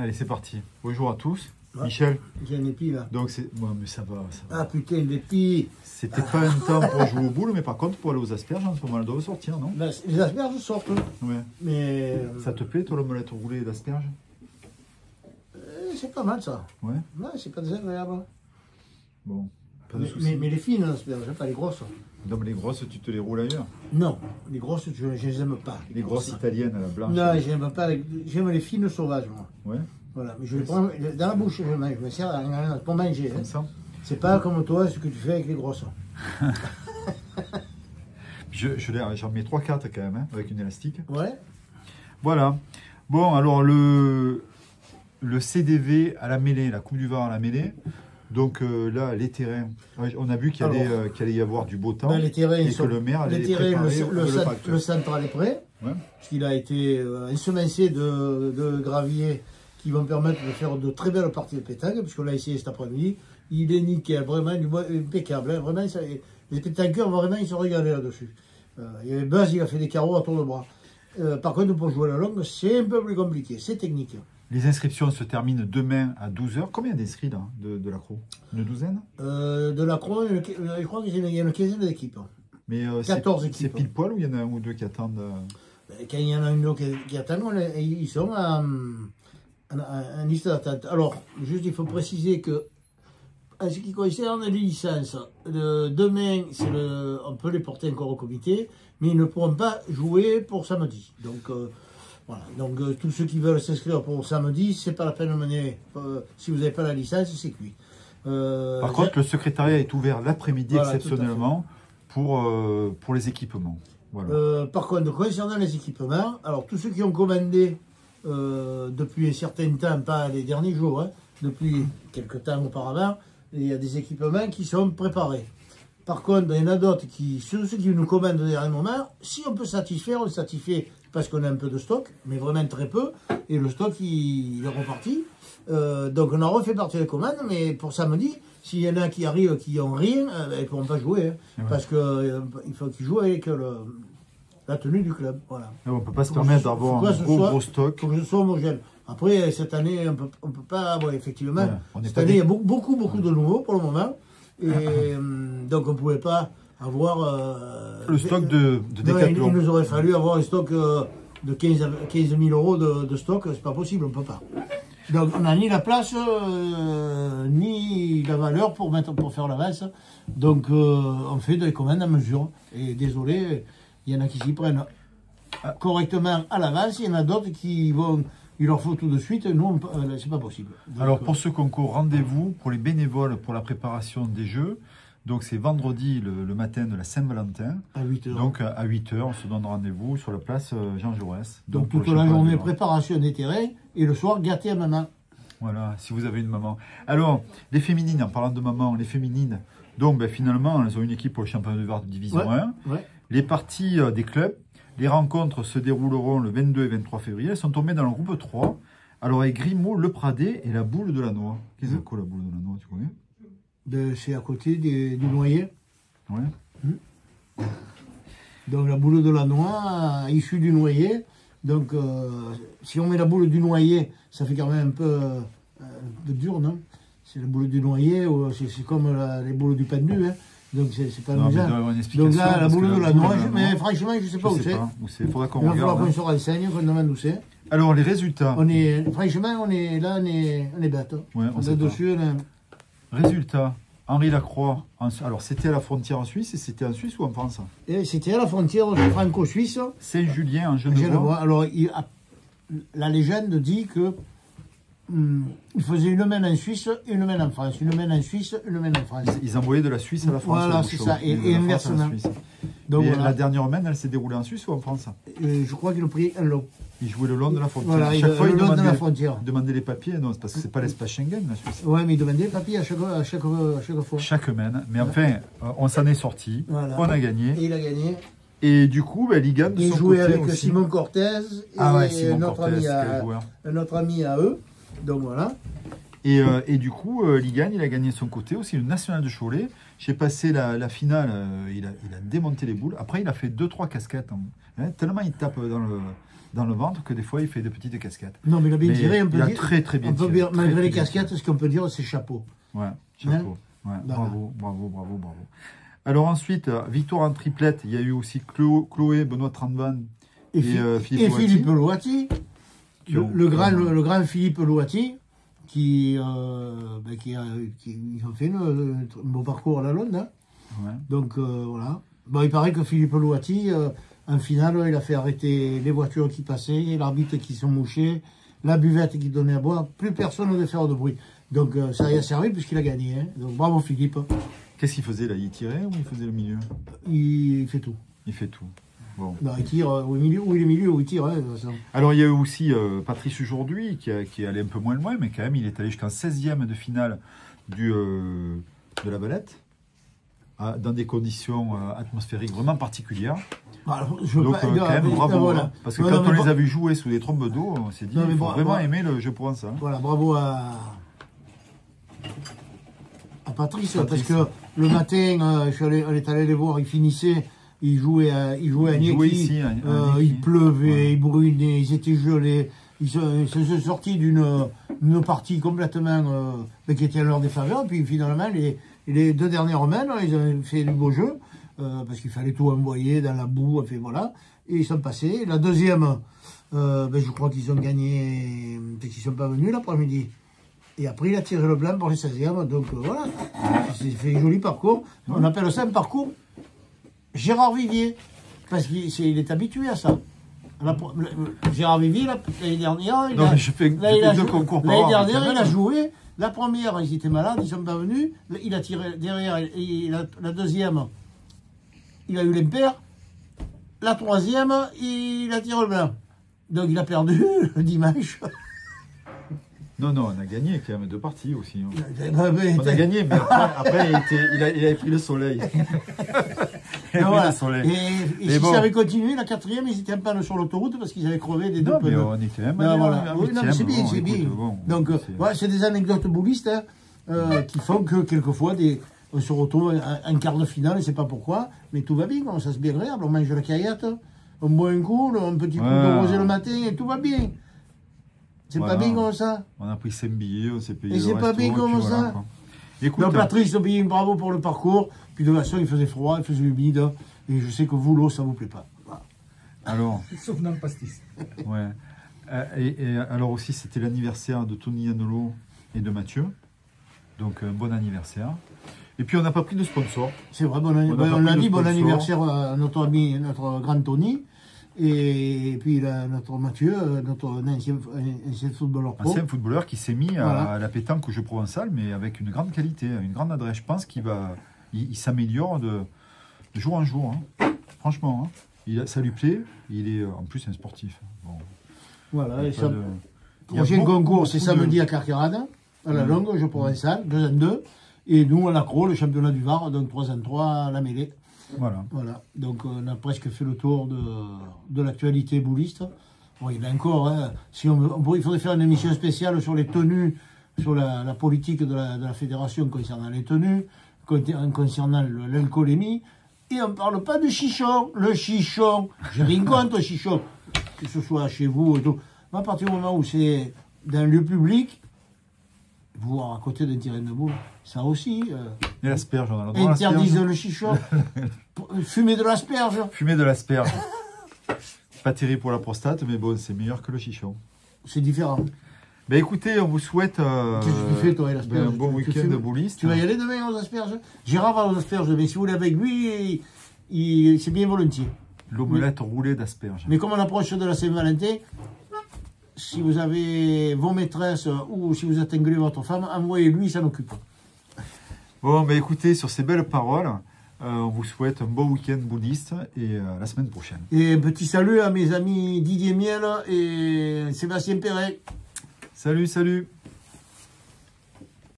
Allez, c'est parti. Bonjour à tous. Ouais. Michel. J'ai un épi là. Donc c'est... Bon, mais ça va. Ah putain, l'épi. C'était pas un temps pour jouer au boule, mais par contre, pour aller aux asperges, en ce moment, elles doivent sortir, non? Ben, les asperges sortent. Ouais. Mais. Ça te plaît, toi, l'omelette roulée d'asperges? C'est pas mal ça. Ouais. Ouais, c'est pas désagréable. Bon, pas de soucis. Mais les fines asperges, pas les grosses. Non, mais les grosses, tu te les roules ailleurs. Non, les grosses, je les aime pas. Les grosses italiennes à la blanche. Non, j'aime pas. J'aime les fines sauvages, moi. Ouais. Voilà, mais je les prends dans la bouche, je me sers pour manger. Comme ça. C'est pas comme toi, ce que tu fais avec les grosses. J'en mets 3-4 quand même, hein, avec une élastique. Ouais. Voilà. Bon, alors le CDV à la mêlée, la Coupe du Var à la mêlée. Donc là, les terrains, on a vu qu'il allait y avoir du beau temps. Ben, les terrains, et que le maire allait les préparer le central est prêt. Ouais. Puisqu'il a été ensemencé de graviers qui vont permettre de faire de très belles parties de pétanque, puisqu'on l'a essayé cet après-midi. Il est nickel, vraiment impeccable. Hein, vraiment, les pétanqueurs, vraiment, ils se régalaient là-dessus. Il y avait Buzz, il a fait des carreaux à tour de bras. Par contre, pour jouer à la longue, c'est un peu plus compliqué, c'est technique. Les inscriptions se terminent demain à 12 h. Combien d'inscrits là, de l'accro? Une douzaine? De l'accro, je crois qu'il y a une quinzaine d'équipes. Mais 14 équipes. C'est pile poil ou il y en a un ou deux qui attendent? Quand il y en a une ou deux qui attendent, ils sont en liste d'attente. Alors, juste il faut préciser que, en ce qui concerne les licences, demain, on peut les porter encore au comité, mais ils ne pourront pas jouer pour samedi. Donc, voilà. Donc, tous ceux qui veulent s'inscrire pour samedi, c'est pas la peine de mener. Si vous n'avez pas la licence, c'est cuit. Par contre, le secrétariat est ouvert l'après-midi, voilà, exceptionnellement pour les équipements. Voilà. Par contre, concernant les équipements, alors tous ceux qui ont commandé depuis un certain temps, pas les derniers jours, hein, depuis quelques temps auparavant, il y a des équipements qui sont préparés. Par contre, il y en a d'autres ceux qui nous commandent au dernier moment, si on peut satisfaire, on satisfait parce qu'on a un peu de stock, mais vraiment très peu, et le stock il est reparti. Donc on a refait partir les commandes, mais pour samedi, s'il y en a qui arrivent qui n'ont rien, ils ne pourront pas jouer, hein, ouais. Parce qu'il faut qu'ils jouent avec la tenue du club. Voilà. On ne peut pas se permettre d'avoir un gros stock. Il faut que ce soit homogène. Après, cette année, on ne peut pas, bon, effectivement, ouais, cette année, il y a beaucoup de nouveaux pour le moment, et donc on ne pouvait pas avoir... le stock de Decathlon. Il nous aurait fallu avoir un stock de 15 000 euros de stock, c'est pas possible, on ne peut pas. Donc on n'a ni la place, ni la valeur pour faire l'avance. Donc on fait des commandes à mesure. Et désolé, il y en a qui s'y prennent correctement à l'avance, il y en a d'autres qui vont... Il leur faut tout de suite, nous, c'est pas possible. Donc, alors pour ce concours, rendez-vous pour les bénévoles pour la préparation des jeux. Donc c'est vendredi le matin de la Saint-Valentin. À 8 h. Donc à 8 h, on se donne rendez-vous sur la place Jean Jaurès. Donc toute la journée, préparation des terrains, et le soir, gâter à maman. Voilà, si vous avez une maman. Alors, les féminines, en parlant de maman, les féminines, donc ben, finalement, elles ont une équipe pour le championnat de Var de Division 1. Ouais. Les parties des clubs, les rencontres se dérouleront le 22 et 23 février. Elles sont tombées dans le groupe 3. Alors avec Grimaud, Le Pradé et la Boule de la Noix. Qu'est-ce que c'est quoi la Boule de la Noix, tu connais? C'est à côté du noyer. Ouais. Donc la boule de la noix, issue du noyer. Donc si on met la boule du noyer, ça fait quand même un peu dur, non? C'est la boule du noyer, c'est comme les boules du pendu. Hein. Donc c'est pas amusant. Donc là, la boule de la noix, mais franchement, je ne sais pas où c'est. Il faudra qu'on regarde. Il va falloir qu'on hein. se renseigne, qu'on demande où c'est. Alors les résultats. Franchement, on est bête. Ouais, on est dessus. Résultat, Henri Lacroix, alors c'était à la frontière en Suisse, et c'était en Suisse ou en France? C'était à la frontière franco-suisse. Saint-Julien en Genevois. Alors la légende dit que il faisait une main en Suisse, une main en France, une main en Suisse, une main en France. Ils envoyaient de la Suisse à la France. Voilà, c'est ça, et inversement. Donc, voilà. La dernière main, elle s'est déroulée en Suisse ou en France? Je crois qu'il a pris un lot. Il jouait le long de la frontière. Voilà, chaque fois, il demandait les papiers, non, parce que c'est pas l'espace Schengen, la Suisse. Oui, mais il demandait les papiers à chaque fois. Chaque semaine. Mais enfin, on s'en est sorti. Voilà. On a gagné. Et il a gagné. Et du coup, ben, Ligan de son côté. Il jouait avec Simon Cortez et notre ami à eux. Donc voilà. Et du coup, Ligan, il a gagné de son côté aussi le national de Cholet. J'ai passé la finale, il a démonté les boules. Après, il a fait 2-3 casquettes. Hein, tellement il tape dans le ventre que des fois il fait des petites casquettes. Non, mais il a bien tiré, on peut il dire. A très très bien tiré. Malgré les casquettes, ce qu'on peut dire, c'est chapeau. Ouais, chapeau. Ouais, bravo. Alors ensuite, victoire en triplette, il y a eu aussi Chloé, Benoît Trandvan et Philippe Loati. Le grand Philippe Loati, qui ont fait un beau parcours à la Londe. Hein. Ouais. Donc voilà. Bon, il paraît que Philippe Loati, en finale, il a fait arrêter les voitures qui passaient, l'arbitre qui se mouchait, la buvette qui donnait à boire. Plus personne n'osait faire de bruit. Donc ça y a servi puisqu'il a gagné. Hein. Donc bravo Philippe. Qu'est-ce qu'il faisait là? Il tirait ou il faisait le milieu? Il fait tout. Il fait tout. Bon. Non, il tire où il est milieu, où il tire. Hein, alors il y a eu aussi Patrice aujourd'hui qui est allé un peu moins loin, mais quand même il est allé jusqu'en 16e de finale de la Valette, dans des conditions atmosphériques vraiment particulières. Alors, donc quand même bravo. Voilà. Parce que quand on les a vus jouer sous des trombes d'eau, on s'est dit il faut vraiment aimer le jeu provençal. Voilà, bravo à Patrice, parce que le matin, on est allé les voir, ils finissaient, ils jouaient à Nieki, il pleuvait, il brûlait, ils étaient gelés, ils sont sortis d'une partie complètement qui était à leur défaveur, puis finalement, les 2 dernières semaines, ils ont fait du beau jeu, parce qu'il fallait tout envoyer dans la boue, enfin voilà, et ils sont passés. La deuxième, je crois qu'ils ont gagné, parce qu'ils ne sont pas venus l'après-midi. Et après, il a tiré le blanc pour les 16e. Donc voilà, c'est fait un joli parcours. On appelle ça un parcours Gérard Vivier. Parce qu'il est habitué à ça. Gérard Vivier, l'année dernière, il a joué. La première, ils étaient malades, ils ne sont pas venus. Il a tiré derrière. Et la deuxième, il a eu l'impair. La troisième, il a tiré le blanc. Donc il a perdu le dimanche. Non, on a gagné quand même 2 parties aussi. Hein. On a gagné, mais après il avait pris le soleil. Le soleil. Et si ça avait continué, la 4e, ils étaient un peu sur l'autoroute parce qu'ils avaient crevé des 2 pneus. On était même c'est bien, c'est bien. Donc, c'est des anecdotes boulistes qui font que quelquefois, on se retrouve en quart de finale, je ne sais pas pourquoi, mais tout va bien, ça se bien agréable. On mange la caillette, on boit un coup, un petit coup de rosé le matin, et tout va bien. C'est pas bien comme ça. On a pris 5 billets, on s'est payé. Et c'est pas bien comme ça. Écoute, donc Patrice, bien bravo pour le parcours. Puis de toute façon, il faisait froid, il faisait humide. Et je sais que vous, l'eau, ça vous plaît pas. Voilà. Alors. Sauf dans le pastis. Ouais. Et alors aussi, c'était l'anniversaire de Tony Anolo et de Mathieu. Donc, bon anniversaire. Et puis, on n'a pas pris de sponsor. C'est vrai, on l'a dit, bon anniversaire à notre ami, notre grand Tony. Et puis notre Mathieu, notre ancien footballeur pro. Ancien footballeur qui s'est mis à la pétanque au jeu provençal, mais avec une grande qualité, une grande adresse. Je pense qu'il s'améliore de jour en jour. Hein. Franchement, hein. Ça lui plaît. Il est en plus un sportif. Bon. Voilà. Et ça, prochain concours, c'est samedi à Carcarade, à la longue, au jeu provençal, 2-2. Et nous, à l'accro, le championnat du Var, donc 3-3 à la mêlée. Voilà. Donc on a presque fait le tour de l'actualité bouliste. Bon, il y en a encore. Hein. Il faudrait faire une émission spéciale sur les tenues, sur la politique de la fédération concernant les tenues, concernant l'alcoolémie. Et on ne parle pas de chichon. Le chichon, j'ai rien contre le chichon, que ce soit chez vous et tout. Mais à partir du moment où c'est dans un lieu public, voire à côté d'un terrain de boule, ça aussi. Et l'asperge, on a le droit. Interdisent le chichon. Fumer de l'asperge. Fumer de l'asperge. Pas terrible pour la prostate, mais bon, c'est meilleur que le chichon. C'est différent. Ben écoutez, on vous souhaite qu'est-ce que tu fais, toi, l'asperge, un bon week-end de bouliste. Tu vas y aller demain aux asperges? Gérard va aux asperges, mais si vous voulez avec lui, c'est bien volontiers. L'omelette roulée d'asperges. Mais comme on approche de la Saint-Valentin, si vous avez vos maîtresses ou si vous êtes engueulé votre femme, envoyez-lui, il s'en occupe. Bon, ben écoutez, sur ces belles paroles, on vous souhaite un bon week-end bouddhiste et à la semaine prochaine. Et un petit salut à mes amis Didier Miel et Sébastien Perret. Salut, salut.